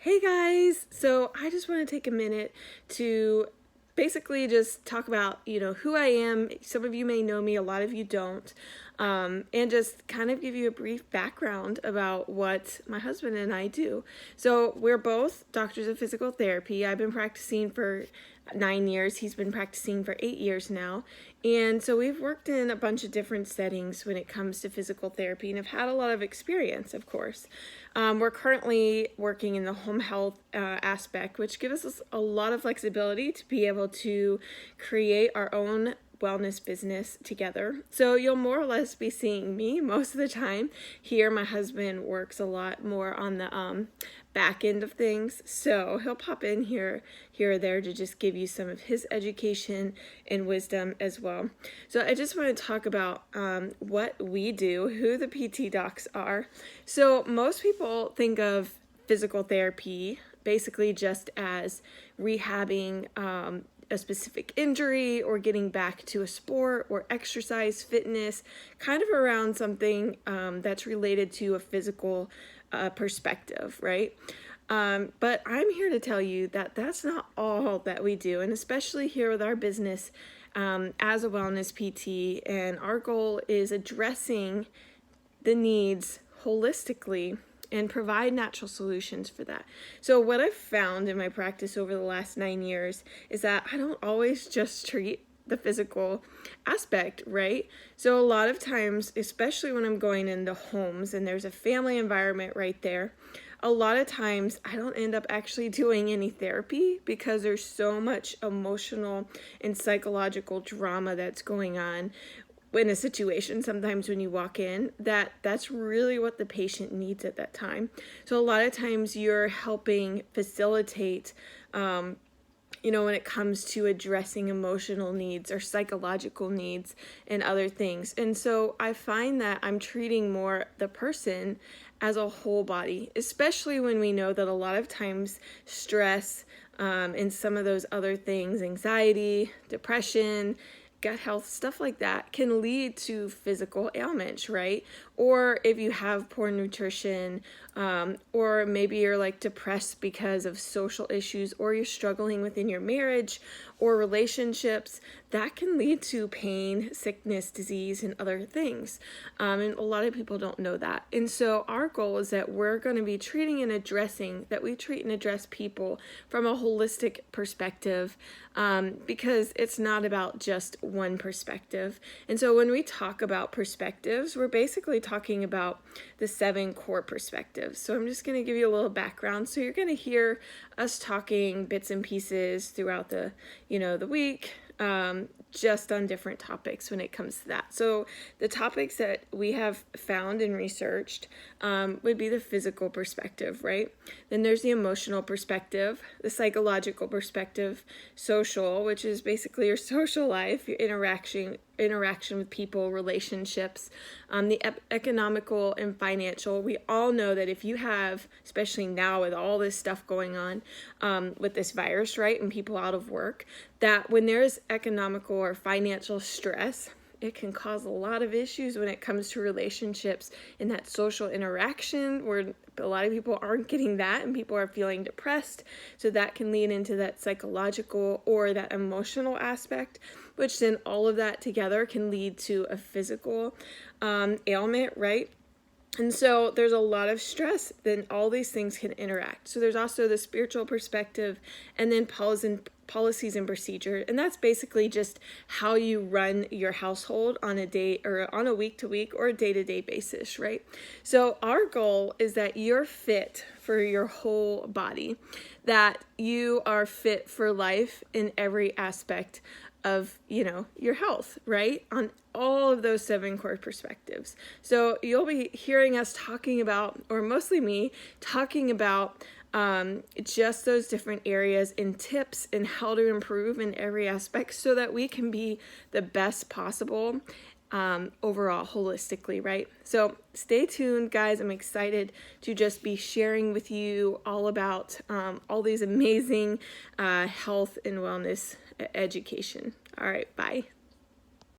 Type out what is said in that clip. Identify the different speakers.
Speaker 1: Hey guys! So I just want to take a minute to basically just talk about, who I am. Some of you may know me, a lot of you don't. And just kind of give you a brief background about what my husband and I do. So we're both doctors of physical therapy. I've been practicing for 9 years. He's been practicing for 8 years now. And so we've worked in a bunch of different settings when it comes to physical therapy and have had a lot of experience, of course. We're currently working in the home health aspect, which gives us a lot of flexibility to be able to create our own wellness business together. So you'll more or less be seeing me most of the time. Here, my husband works a lot more on the back end of things, so he'll pop in here or there to just give you some of his education and wisdom as well. So I just want to talk about what we do, who the PT docs are. So most people think of physical therapy basically just as rehabbing a specific injury or getting back to a sport or exercise, fitness, kind of around something that's related to a physical perspective, right? But I'm here to tell you that that's not all that we do, and especially here with our business as a wellness PT, and our goal is addressing the needs holistically and provide natural solutions for that. So what I've found in my practice over the last 9 years is that I don't always just treat the physical aspect, right? So a lot of times, especially when I'm going into homes and there's a family environment right there, a lot of times I don't end up actually doing any therapy because there's so much emotional and psychological drama that's going on in a situation sometimes when you walk in, that's really what the patient needs at that time. So a lot of times you're helping facilitate when it comes to addressing emotional needs or psychological needs and other things. And so I find that I'm treating more the person as a whole body, especially when we know that a lot of times stress and some of those other things, anxiety, depression, gut health, stuff like that can lead to physical ailments, right? Or if you have poor nutrition, or maybe you're like depressed because of social issues, or you're struggling within your marriage or relationships, that can lead to pain, sickness, disease, and other things. And a lot of people don't know that. And so our goal is that we're going to be treating and addressing, that we treat and address people from a holistic perspective, because it's not about just one perspective. And so when we talk about perspectives, we're basically talking about the 7 core perspectives. So I'm just going to give you a little background. So you're going to hear us talking bits and pieces throughout the week, just on different topics when it comes to that. So the topics that we have found and researched would be the physical perspective, right? Then there's the emotional perspective, the psychological perspective, social, which is basically your social life, your interaction with people, relationships, the economical and financial. We all know that if you have, especially now with all this stuff going on with this virus, right, and people out of work, that when there's economical or financial stress, it can cause a lot of issues when it comes to relationships and that social interaction where a lot of people aren't getting that and people are feeling depressed. So that can lead into that psychological or that emotional aspect, which then all of that together can lead to a physical ailment, right? And so there's a lot of stress, then all these things can interact. So there's also the spiritual perspective, and then policies and procedure. And that's basically just how you run your household on a day or on a week-to-week or a day-to-day basis, right? So our goal is that you're fit for your whole body, that you are fit for life in every aspect of, your health, right? On all of those 7 core perspectives. So you'll be hearing us talking about, or mostly me, talking about just those different areas and tips and how to improve in every aspect so that we can be the best possible overall holistically, right? So stay tuned, guys. I'm excited to just be sharing with you all about all these amazing health and wellness education. All right, bye.